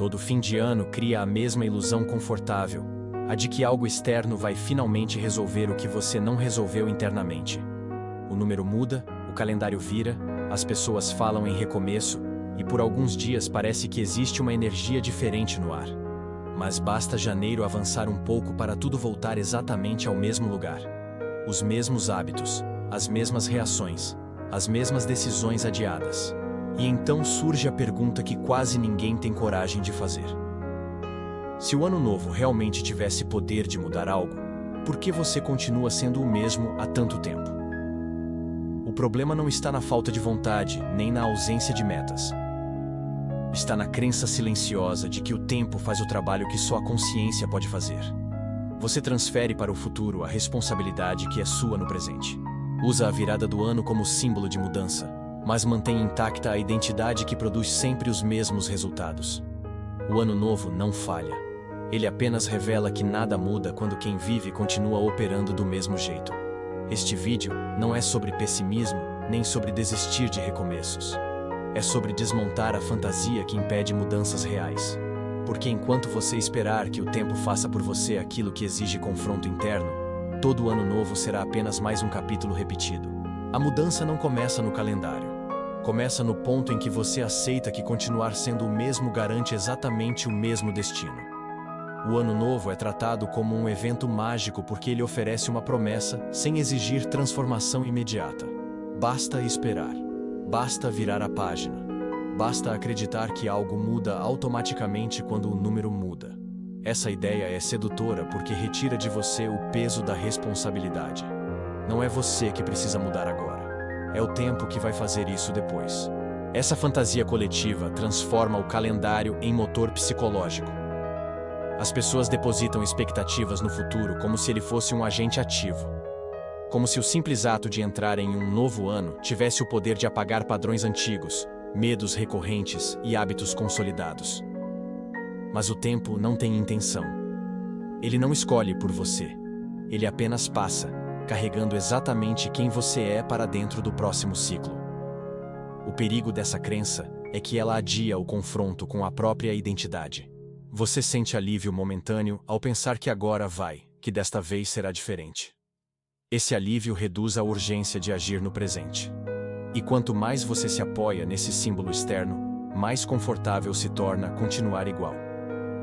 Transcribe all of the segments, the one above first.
Todo fim de ano cria a mesma ilusão confortável, a de que algo externo vai finalmente resolver o que você não resolveu internamente. O número muda, o calendário vira, as pessoas falam em recomeço, e por alguns dias parece que existe uma energia diferente no ar. Mas basta janeiro avançar um pouco para tudo voltar exatamente ao mesmo lugar. Os mesmos hábitos, as mesmas reações, as mesmas decisões adiadas. E então surge a pergunta que quase ninguém tem coragem de fazer. Se o ano novo realmente tivesse poder de mudar algo, por que você continua sendo o mesmo há tanto tempo? O problema não está na falta de vontade, nem na ausência de metas. Está na crença silenciosa de que o tempo faz o trabalho que só a consciência pode fazer. Você transfere para o futuro a responsabilidade que é sua no presente. Usa a virada do ano como símbolo de mudança, mas mantém intacta a identidade que produz sempre os mesmos resultados. O ano novo não falha. Ele apenas revela que nada muda quando quem vive continua operando do mesmo jeito. Este vídeo não é sobre pessimismo, nem sobre desistir de recomeços. É sobre desmontar a fantasia que impede mudanças reais. Porque enquanto você esperar que o tempo faça por você aquilo que exige confronto interno, todo ano novo será apenas mais um capítulo repetido. A mudança não começa no calendário. Começa no ponto em que você aceita que continuar sendo o mesmo garante exatamente o mesmo destino. O ano novo é tratado como um evento mágico porque ele oferece uma promessa sem exigir transformação imediata. Basta esperar. Basta virar a página. Basta acreditar que algo muda automaticamente quando o número muda. Essa ideia é sedutora porque retira de você o peso da responsabilidade. Não é você que precisa mudar agora. É o tempo que vai fazer isso depois. Essa fantasia coletiva transforma o calendário em motor psicológico. As pessoas depositam expectativas no futuro como se ele fosse um agente ativo. Como se o simples ato de entrar em um novo ano tivesse o poder de apagar padrões antigos, medos recorrentes e hábitos consolidados. Mas o tempo não tem intenção. Ele não escolhe por você. Ele apenas passa, carregando exatamente quem você é para dentro do próximo ciclo. O perigo dessa crença é que ela adia o confronto com a própria identidade. Você sente alívio momentâneo ao pensar que agora vai, que desta vez será diferente. Esse alívio reduz a urgência de agir no presente. E quanto mais você se apoia nesse símbolo externo, mais confortável se torna continuar igual,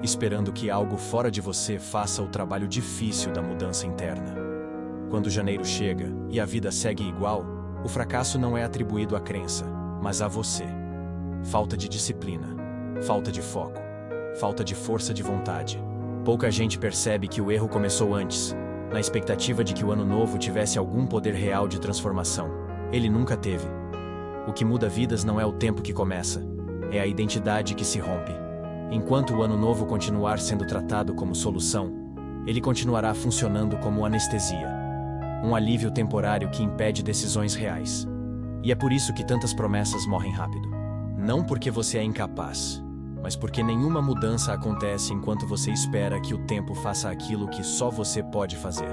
esperando que algo fora de você faça o trabalho difícil da mudança interna. Quando janeiro chega e a vida segue igual, o fracasso não é atribuído à crença, mas a você. Falta de disciplina, falta de foco, falta de força de vontade. Pouca gente percebe que o erro começou antes, na expectativa de que o ano novo tivesse algum poder real de transformação. Ele nunca teve. O que muda vidas não é o tempo que começa, é a identidade que se rompe. Enquanto o ano novo continuar sendo tratado como solução, ele continuará funcionando como anestesia. Um alívio temporário que impede decisões reais. E é por isso que tantas promessas morrem rápido. Não porque você é incapaz, mas porque nenhuma mudança acontece enquanto você espera que o tempo faça aquilo que só você pode fazer.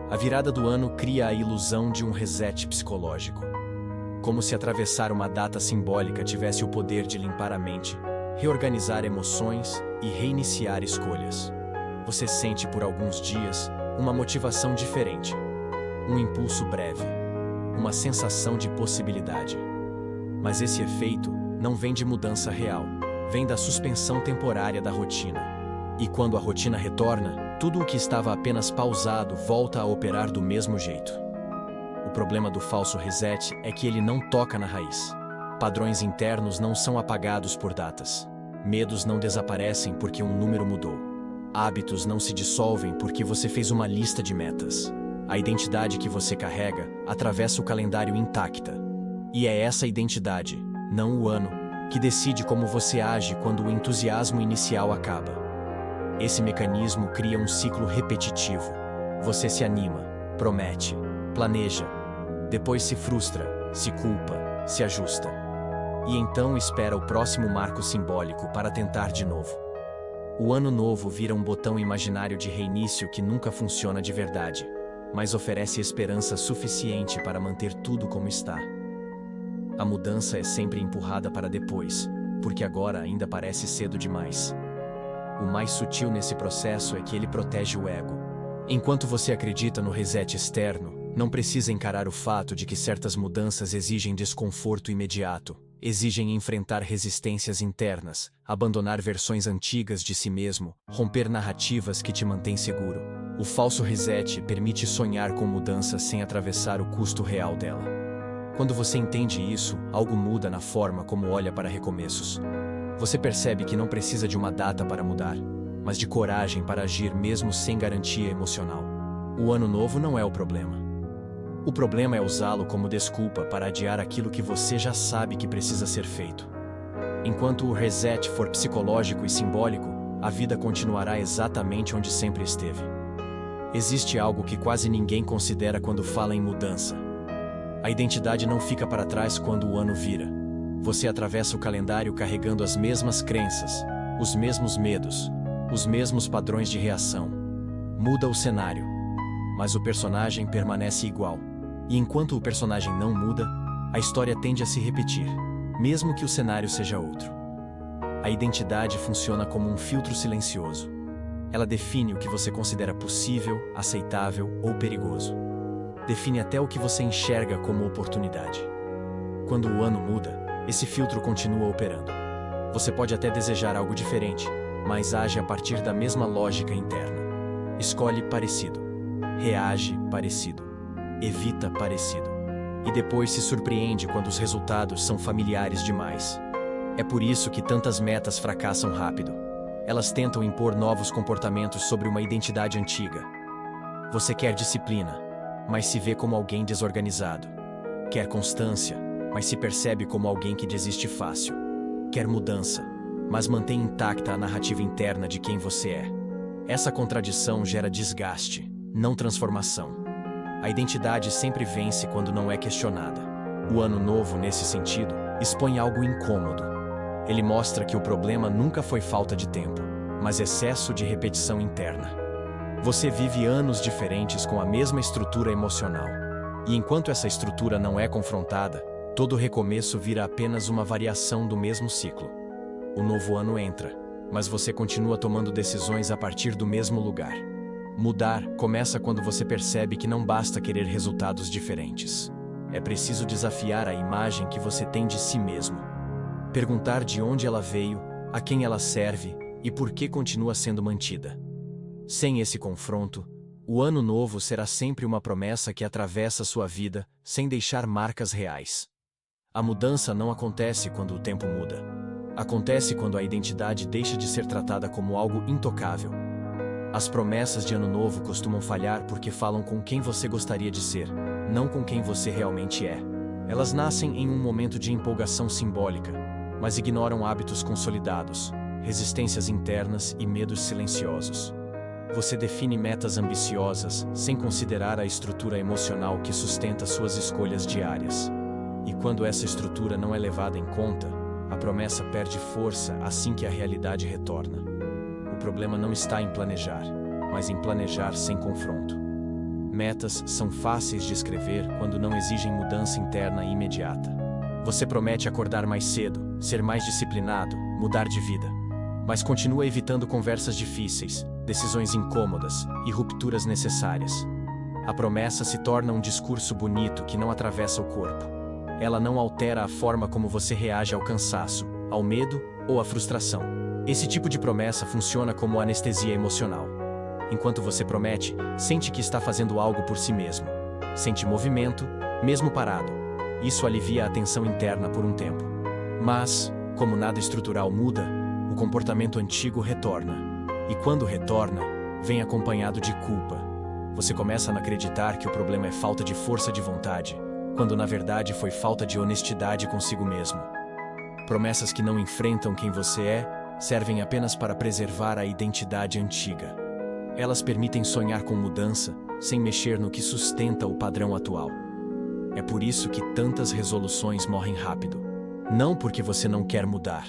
A virada do ano cria a ilusão de um reset psicológico. Como se atravessar uma data simbólica tivesse o poder de limpar a mente, reorganizar emoções e reiniciar escolhas. Você sente por alguns dias uma motivação diferente, um impulso breve, uma sensação de possibilidade. Mas esse efeito não vem de mudança real. Vem da suspensão temporária da rotina. E quando a rotina retorna, tudo o que estava apenas pausado volta a operar do mesmo jeito. O problema do falso reset é que ele não toca na raiz. Padrões internos não são apagados por datas. Medos não desaparecem porque um número mudou. Hábitos não se dissolvem porque você fez uma lista de metas. A identidade que você carrega atravessa o calendário intacta. E é essa identidade, não o ano, que decide como você age quando o entusiasmo inicial acaba. Esse mecanismo cria um ciclo repetitivo. Você se anima, promete, planeja, depois se frustra, se culpa, se ajusta. E então espera o próximo marco simbólico para tentar de novo. O ano novo vira um botão imaginário de reinício que nunca funciona de verdade, mas oferece esperança suficiente para manter tudo como está. A mudança é sempre empurrada para depois, porque agora ainda parece cedo demais. O mais sutil nesse processo é que ele protege o ego. Enquanto você acredita no reset externo, não precisa encarar o fato de que certas mudanças exigem desconforto imediato, exigem enfrentar resistências internas, abandonar versões antigas de si mesmo, romper narrativas que te mantêm seguro. O falso reset permite sonhar com mudanças sem atravessar o custo real dela. Quando você entende isso, algo muda na forma como olha para recomeços. Você percebe que não precisa de uma data para mudar, mas de coragem para agir mesmo sem garantia emocional. O ano novo não é o problema. O problema é usá-lo como desculpa para adiar aquilo que você já sabe que precisa ser feito. Enquanto o reset for psicológico e simbólico, a vida continuará exatamente onde sempre esteve. Existe algo que quase ninguém considera quando fala em mudança. A identidade não fica para trás quando o ano vira. Você atravessa o calendário carregando as mesmas crenças, os mesmos medos, os mesmos padrões de reação. Muda o cenário, mas o personagem permanece igual. E enquanto o personagem não muda, a história tende a se repetir, mesmo que o cenário seja outro. A identidade funciona como um filtro silencioso. Ela define o que você considera possível, aceitável ou perigoso. Define até o que você enxerga como oportunidade. Quando o ano muda, esse filtro continua operando. Você pode até desejar algo diferente, mas age a partir da mesma lógica interna. Escolhe parecido, reage parecido, evita parecido. E depois se surpreende quando os resultados são familiares demais. É por isso que tantas metas fracassam rápido. Elas tentam impor novos comportamentos sobre uma identidade antiga. Você quer disciplina, mas se vê como alguém desorganizado. Quer constância, mas se percebe como alguém que desiste fácil. Quer mudança, mas mantém intacta a narrativa interna de quem você é. Essa contradição gera desgaste, não transformação. A identidade sempre vence quando não é questionada. O ano novo, nesse sentido, expõe algo incômodo. Ele mostra que o problema nunca foi falta de tempo, mas excesso de repetição interna. Você vive anos diferentes com a mesma estrutura emocional. E enquanto essa estrutura não é confrontada, todo recomeço vira apenas uma variação do mesmo ciclo. O novo ano entra, mas você continua tomando decisões a partir do mesmo lugar. Mudar começa quando você percebe que não basta querer resultados diferentes. É preciso desafiar a imagem que você tem de si mesmo. Perguntar de onde ela veio, a quem ela serve e por que continua sendo mantida. Sem esse confronto, o ano novo será sempre uma promessa que atravessa sua vida sem deixar marcas reais. A mudança não acontece quando o tempo muda. Acontece quando a identidade deixa de ser tratada como algo intocável. As promessas de ano novo costumam falhar porque falam com quem você gostaria de ser, não com quem você realmente é. Elas nascem em um momento de empolgação simbólica, mas ignoram hábitos consolidados, resistências internas e medos silenciosos. Você define metas ambiciosas sem considerar a estrutura emocional que sustenta suas escolhas diárias. E quando essa estrutura não é levada em conta, a promessa perde força assim que a realidade retorna. O problema não está em planejar, mas em planejar sem confronto. Metas são fáceis de escrever quando não exigem mudança interna imediata. Você promete acordar mais cedo, ser mais disciplinado, mudar de vida. Mas continua evitando conversas difíceis, decisões incômodas e rupturas necessárias. A promessa se torna um discurso bonito que não atravessa o corpo. Ela não altera a forma como você reage ao cansaço, ao medo ou à frustração. Esse tipo de promessa funciona como anestesia emocional. Enquanto você promete, sente que está fazendo algo por si mesmo. Sente movimento, mesmo parado. Isso alivia a tensão interna por um tempo. Mas, como nada estrutural muda, o comportamento antigo retorna. E quando retorna, vem acompanhado de culpa. Você começa a acreditar que o problema é falta de força de vontade, quando na verdade foi falta de honestidade consigo mesmo. Promessas que não enfrentam quem você é, servem apenas para preservar a identidade antiga. Elas permitem sonhar com mudança, sem mexer no que sustenta o padrão atual. É por isso que tantas resoluções morrem rápido. Não porque você não quer mudar,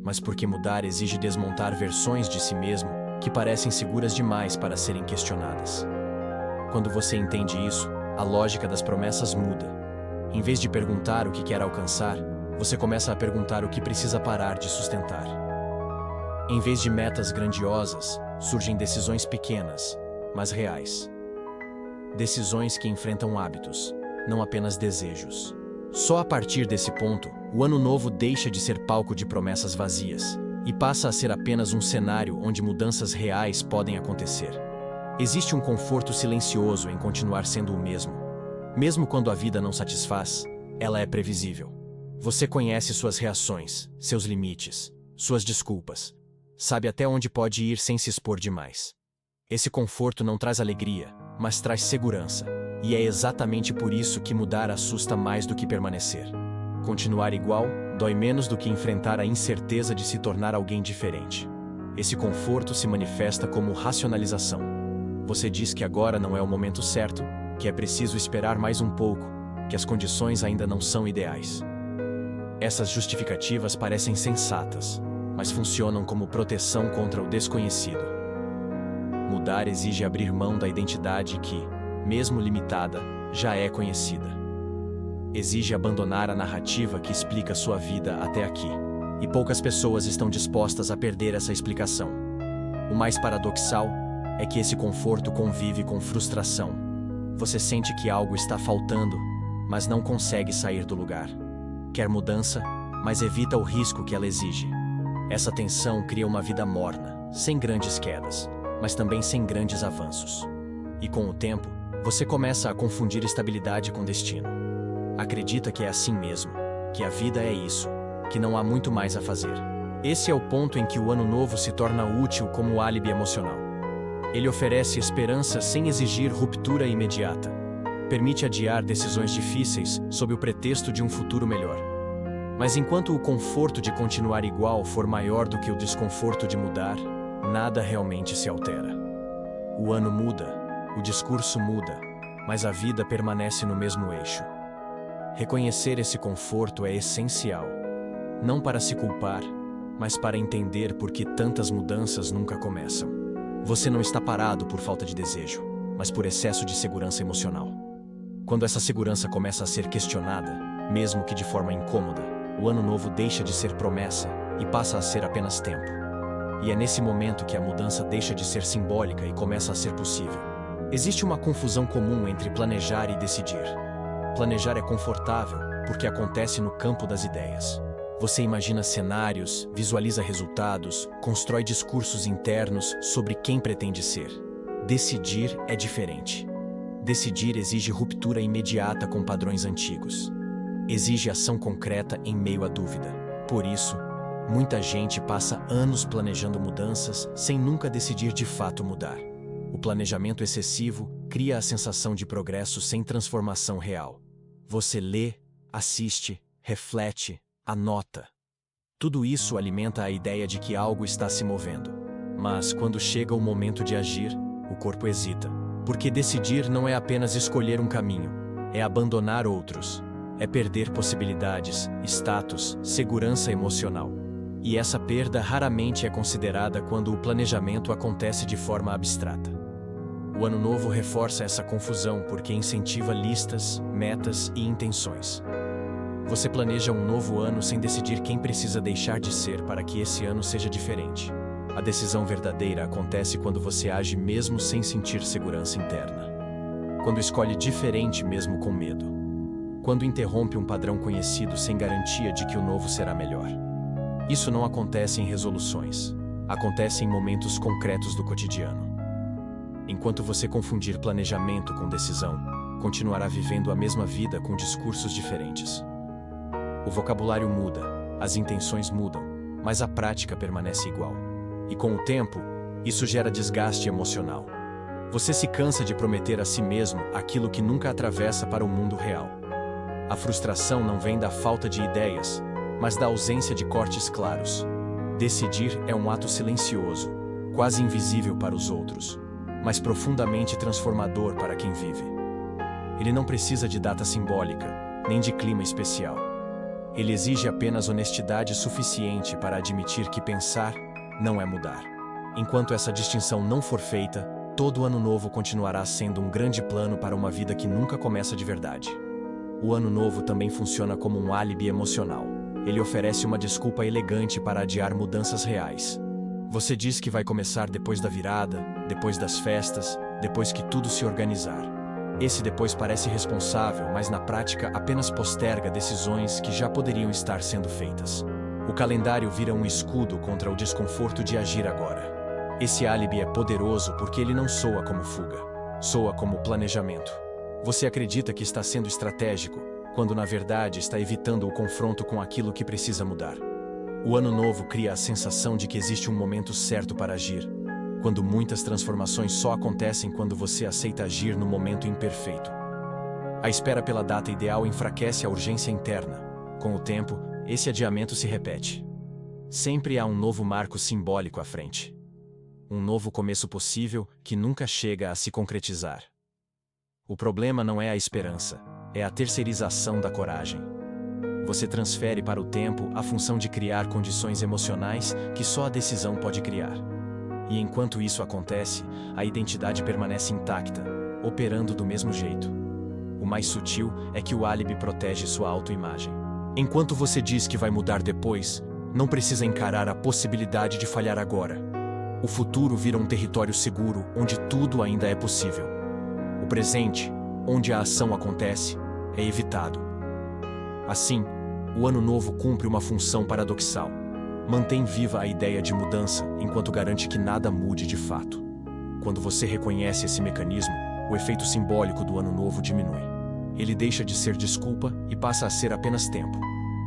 mas porque mudar exige desmontar versões de si mesmo que parecem seguras demais para serem questionadas. Quando você entende isso, a lógica das promessas muda. Em vez de perguntar o que quer alcançar, você começa a perguntar o que precisa parar de sustentar. Em vez de metas grandiosas, surgem decisões pequenas, mas reais. Decisões que enfrentam hábitos, não apenas desejos. Só a partir desse ponto, o ano novo deixa de ser palco de promessas vazias e passa a ser apenas um cenário onde mudanças reais podem acontecer. Existe um conforto silencioso em continuar sendo o mesmo. Mesmo quando a vida não satisfaz, ela é previsível. Você conhece suas reações, seus limites, suas desculpas. Sabe até onde pode ir sem se expor demais. Esse conforto não traz alegria, mas traz segurança. E é exatamente por isso que mudar assusta mais do que permanecer. Continuar igual dói menos do que enfrentar a incerteza de se tornar alguém diferente. Esse conforto se manifesta como racionalização. Você diz que agora não é o momento certo, que é preciso esperar mais um pouco, que as condições ainda não são ideais. Essas justificativas parecem sensatas, mas funcionam como proteção contra o desconhecido. Mudar exige abrir mão da identidade que, mesmo limitada, já é conhecida. Exige abandonar a narrativa que explica sua vida até aqui. E poucas pessoas estão dispostas a perder essa explicação. O mais paradoxal é que esse conforto convive com frustração. Você sente que algo está faltando, mas não consegue sair do lugar. Quer mudança, mas evita o risco que ela exige. Essa tensão cria uma vida morna, sem grandes quedas, mas também sem grandes avanços. E com o tempo, você começa a confundir estabilidade com destino. Acredita que é assim mesmo, que a vida é isso, que não há muito mais a fazer. Esse é o ponto em que o ano novo se torna útil como álibi emocional. Ele oferece esperança sem exigir ruptura imediata. Permite adiar decisões difíceis sob o pretexto de um futuro melhor. Mas enquanto o conforto de continuar igual for maior do que o desconforto de mudar, nada realmente se altera. O ano muda, o discurso muda, mas a vida permanece no mesmo eixo. Reconhecer esse conforto é essencial, não para se culpar, mas para entender por que tantas mudanças nunca começam. Você não está parado por falta de desejo, mas por excesso de segurança emocional. Quando essa segurança começa a ser questionada, mesmo que de forma incômoda, o ano novo deixa de ser promessa e passa a ser apenas tempo. E é nesse momento que a mudança deixa de ser simbólica e começa a ser possível. Existe uma confusão comum entre planejar e decidir. Planejar é confortável porque acontece no campo das ideias. Você imagina cenários, visualiza resultados, constrói discursos internos sobre quem pretende ser. Decidir é diferente. Decidir exige ruptura imediata com padrões antigos. Exige ação concreta em meio à dúvida. Por isso, muita gente passa anos planejando mudanças sem nunca decidir de fato mudar. O planejamento excessivo cria a sensação de progresso sem transformação real. Você lê, assiste, reflete, anota. Tudo isso alimenta a ideia de que algo está se movendo. Mas quando chega o momento de agir, o corpo hesita. Porque decidir não é apenas escolher um caminho, é abandonar outros. É perder possibilidades, status, segurança emocional. E essa perda raramente é considerada quando o planejamento acontece de forma abstrata. O Ano Novo reforça essa confusão porque incentiva listas, metas e intenções. Você planeja um novo ano sem decidir quem precisa deixar de ser para que esse ano seja diferente. A decisão verdadeira acontece quando você age mesmo sem sentir segurança interna. Quando escolhe diferente mesmo com medo. Quando interrompe um padrão conhecido sem garantia de que o novo será melhor. Isso não acontece em resoluções. Acontece em momentos concretos do cotidiano. Enquanto você confundir planejamento com decisão, continuará vivendo a mesma vida com discursos diferentes. O vocabulário muda, as intenções mudam, mas a prática permanece igual. E com o tempo, isso gera desgaste emocional. Você se cansa de prometer a si mesmo aquilo que nunca atravessa para o mundo real. A frustração não vem da falta de ideias, mas da ausência de cortes claros. Decidir é um ato silencioso, quase invisível para os outros, mas profundamente transformador para quem vive. Ele não precisa de data simbólica, nem de clima especial. Ele exige apenas honestidade suficiente para admitir que pensar não é mudar. Enquanto essa distinção não for feita, todo ano novo continuará sendo um grande plano para uma vida que nunca começa de verdade. O ano novo também funciona como um álibi emocional. Ele oferece uma desculpa elegante para adiar mudanças reais. Você diz que vai começar depois da virada, depois das festas, depois que tudo se organizar. Esse depois parece responsável, mas na prática apenas posterga decisões que já poderiam estar sendo feitas. O calendário vira um escudo contra o desconforto de agir agora. Esse álibi é poderoso porque ele não soa como fuga, soa como planejamento. Você acredita que está sendo estratégico, quando na verdade está evitando o confronto com aquilo que precisa mudar. O ano novo cria a sensação de que existe um momento certo para agir, quando muitas transformações só acontecem quando você aceita agir no momento imperfeito. A espera pela data ideal enfraquece a urgência interna. Com o tempo, esse adiamento se repete. Sempre há um novo marco simbólico à frente. Um novo começo possível que nunca chega a se concretizar. O problema não é a esperança, é a terceirização da coragem. Você transfere para o tempo a função de criar condições emocionais que só a decisão pode criar. E enquanto isso acontece, a identidade permanece intacta, operando do mesmo jeito. O mais sutil é que o álibi protege sua autoimagem. Enquanto você diz que vai mudar depois, não precisa encarar a possibilidade de falhar agora. O futuro vira um território seguro onde tudo ainda é possível. O presente, onde a ação acontece, é evitado. Assim, o ano novo cumpre uma função paradoxal. Mantém viva a ideia de mudança enquanto garante que nada mude de fato. Quando você reconhece esse mecanismo, o efeito simbólico do ano novo diminui. Ele deixa de ser desculpa e passa a ser apenas tempo.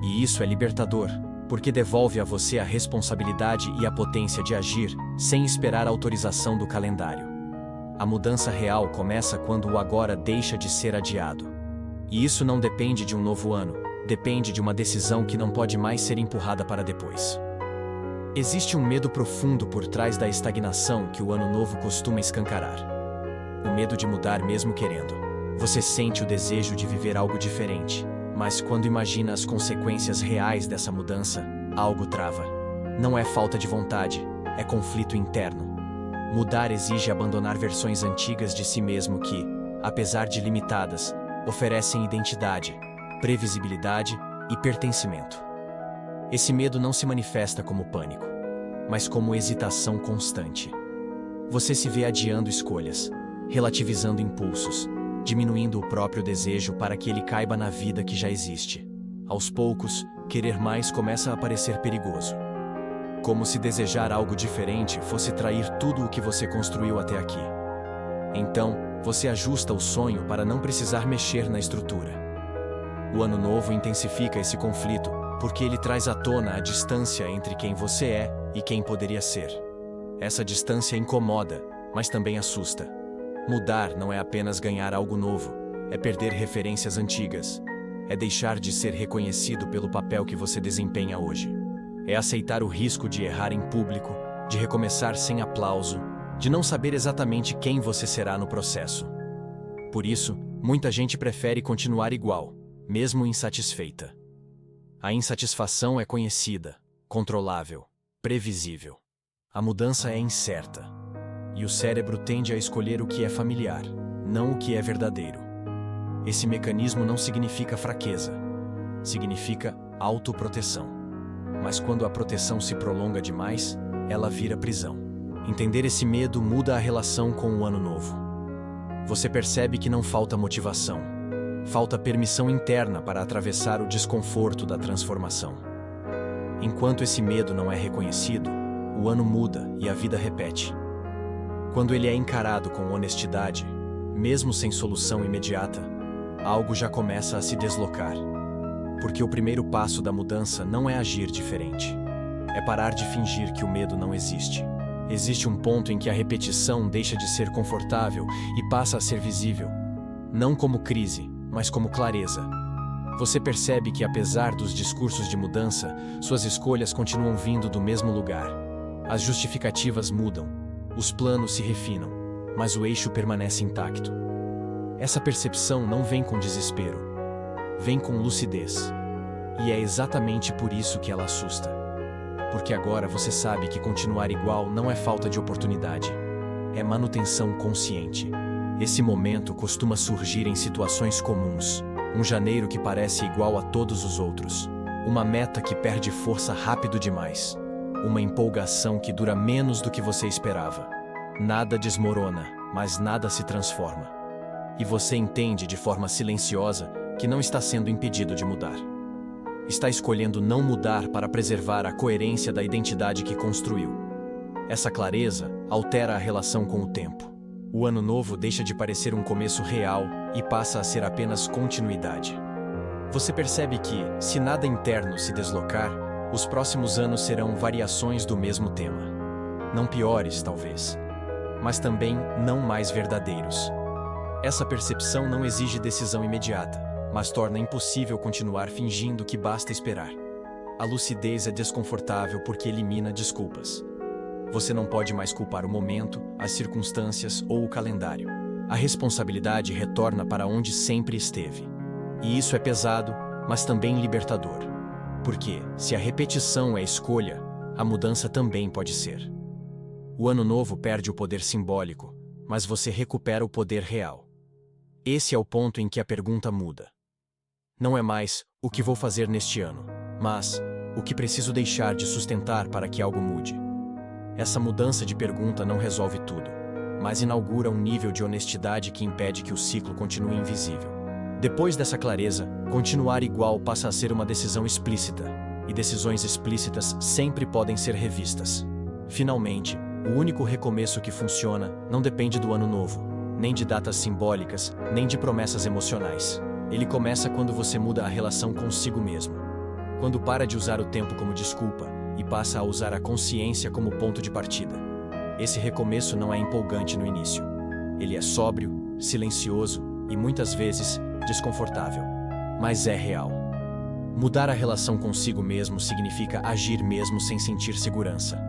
E isso é libertador, porque devolve a você a responsabilidade e a potência de agir sem esperar a autorização do calendário. A mudança real começa quando o agora deixa de ser adiado. E isso não depende de um novo ano, depende de uma decisão que não pode mais ser empurrada para depois. Existe um medo profundo por trás da estagnação que o ano novo costuma escancarar. O medo de mudar mesmo querendo. Você sente o desejo de viver algo diferente, mas quando imagina as consequências reais dessa mudança, algo trava. Não é falta de vontade, é conflito interno. Mudar exige abandonar versões antigas de si mesmo que, apesar de limitadas, oferecem identidade, previsibilidade e pertencimento. Esse medo não se manifesta como pânico, mas como hesitação constante. Você se vê adiando escolhas, relativizando impulsos, diminuindo o próprio desejo para que ele caiba na vida que já existe. Aos poucos, querer mais começa a parecer perigoso. Como se desejar algo diferente fosse trair tudo o que você construiu até aqui. Então, você ajusta o sonho para não precisar mexer na estrutura. O ano novo intensifica esse conflito, porque ele traz à tona a distância entre quem você é e quem poderia ser. Essa distância incomoda, mas também assusta. Mudar não é apenas ganhar algo novo, é perder referências antigas. É deixar de ser reconhecido pelo papel que você desempenha hoje. É aceitar o risco de errar em público, de recomeçar sem aplauso, de não saber exatamente quem você será no processo. Por isso, muita gente prefere continuar igual, mesmo insatisfeita. A insatisfação é conhecida, controlável, previsível. A mudança é incerta. E o cérebro tende a escolher o que é familiar, não o que é verdadeiro. Esse mecanismo não significa fraqueza, significa autoproteção. Mas quando a proteção se prolonga demais, ela vira prisão. Entender esse medo muda a relação com o ano novo. Você percebe que não falta motivação. Falta permissão interna para atravessar o desconforto da transformação. Enquanto esse medo não é reconhecido, o ano muda e a vida repete. Quando ele é encarado com honestidade, mesmo sem solução imediata, algo já começa a se deslocar. Porque o primeiro passo da mudança não é agir diferente. É parar de fingir que o medo não existe. Existe um ponto em que a repetição deixa de ser confortável e passa a ser visível. Não como crise, mas como clareza. Você percebe que apesar dos discursos de mudança, suas escolhas continuam vindo do mesmo lugar. As justificativas mudam, os planos se refinam, mas o eixo permanece intacto. Essa percepção não vem com desespero, vem com lucidez. E é exatamente por isso que ela assusta. Porque agora você sabe que continuar igual não é falta de oportunidade, é manutenção consciente. Esse momento costuma surgir em situações comuns, um janeiro que parece igual a todos os outros, Uma meta que perde força rápido demais. Uma empolgação que dura menos do que você esperava. Nada desmorona, mas nada se transforma. E você entende de forma silenciosa que não está sendo impedido de mudar. Está escolhendo não mudar para preservar a coerência da identidade que construiu. Essa clareza altera a relação com o tempo. O ano novo deixa de parecer um começo real e passa a ser apenas continuidade. Você percebe que, se nada interno se deslocar, os próximos anos serão variações do mesmo tema. Não piores, talvez, mas também não mais verdadeiros. Essa percepção não exige decisão imediata, mas torna impossível continuar fingindo que basta esperar. A lucidez é desconfortável porque elimina desculpas. Você não pode mais culpar o momento, as circunstâncias ou o calendário. A responsabilidade retorna para onde sempre esteve. E isso é pesado, mas também libertador. Porque, se a repetição é escolha, a mudança também pode ser. O ano novo perde o poder simbólico, mas você recupera o poder real. Esse é o ponto em que a pergunta muda. Não é mais o que vou fazer neste ano, mas o que preciso deixar de sustentar para que algo mude. Essa mudança de pergunta não resolve tudo, mas inaugura um nível de honestidade que impede que o ciclo continue invisível. Depois dessa clareza, continuar igual passa a ser uma decisão explícita, e decisões explícitas sempre podem ser revistas. Finalmente, o único recomeço que funciona não depende do ano novo, nem de datas simbólicas, nem de promessas emocionais. Ele começa quando você muda a relação consigo mesmo. Quando para de usar o tempo como desculpa e passa a usar a consciência como ponto de partida. Esse recomeço não é empolgante no início. Ele é sóbrio, silencioso e, muitas vezes, desconfortável. Mas é real. Mudar a relação consigo mesmo significa agir mesmo sem sentir segurança.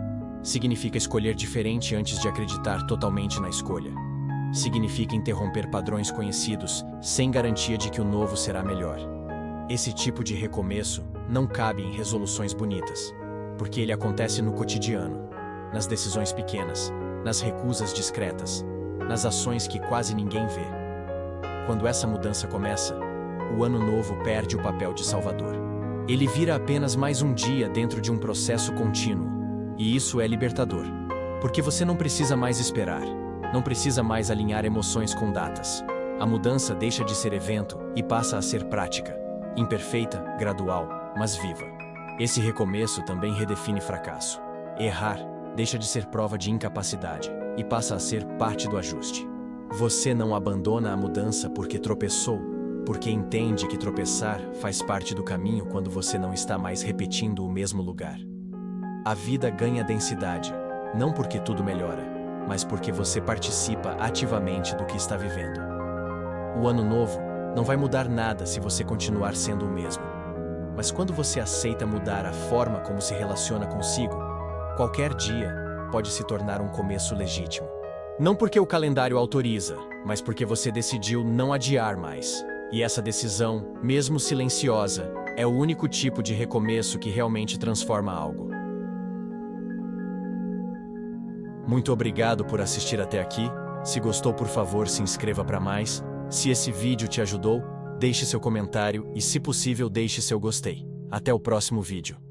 Significa escolher diferente antes de acreditar totalmente na escolha. Significa interromper padrões conhecidos sem garantia de que o novo será melhor. Esse tipo de recomeço não cabe em resoluções bonitas, porque ele acontece no cotidiano, nas decisões pequenas, nas recusas discretas, nas ações que quase ninguém vê. Quando essa mudança começa, o ano novo perde o papel de salvador. Ele vira apenas mais um dia dentro de um processo contínuo, e isso é libertador, porque você não precisa mais esperar, não precisa mais alinhar emoções com datas. A mudança deixa de ser evento e passa a ser prática, imperfeita, gradual, mas viva. Esse recomeço também redefine fracasso. Errar deixa de ser prova de incapacidade e passa a ser parte do ajuste. Você não abandona a mudança porque tropeçou, porque entende que tropeçar faz parte do caminho quando você não está mais repetindo o mesmo lugar. A vida ganha densidade, não porque tudo melhora, mas porque você participa ativamente do que está vivendo. O ano novo não vai mudar nada se você continuar sendo o mesmo. Mas quando você aceita mudar a forma como se relaciona consigo, qualquer dia pode se tornar um começo legítimo. Não porque o calendário autoriza, mas porque você decidiu não adiar mais. E essa decisão, mesmo silenciosa, é o único tipo de recomeço que realmente transforma algo. Muito obrigado por assistir até aqui. Se gostou, por favor, se inscreva para mais. Se esse vídeo te ajudou, deixe seu comentário e, se possível, deixe seu gostei. Até o próximo vídeo.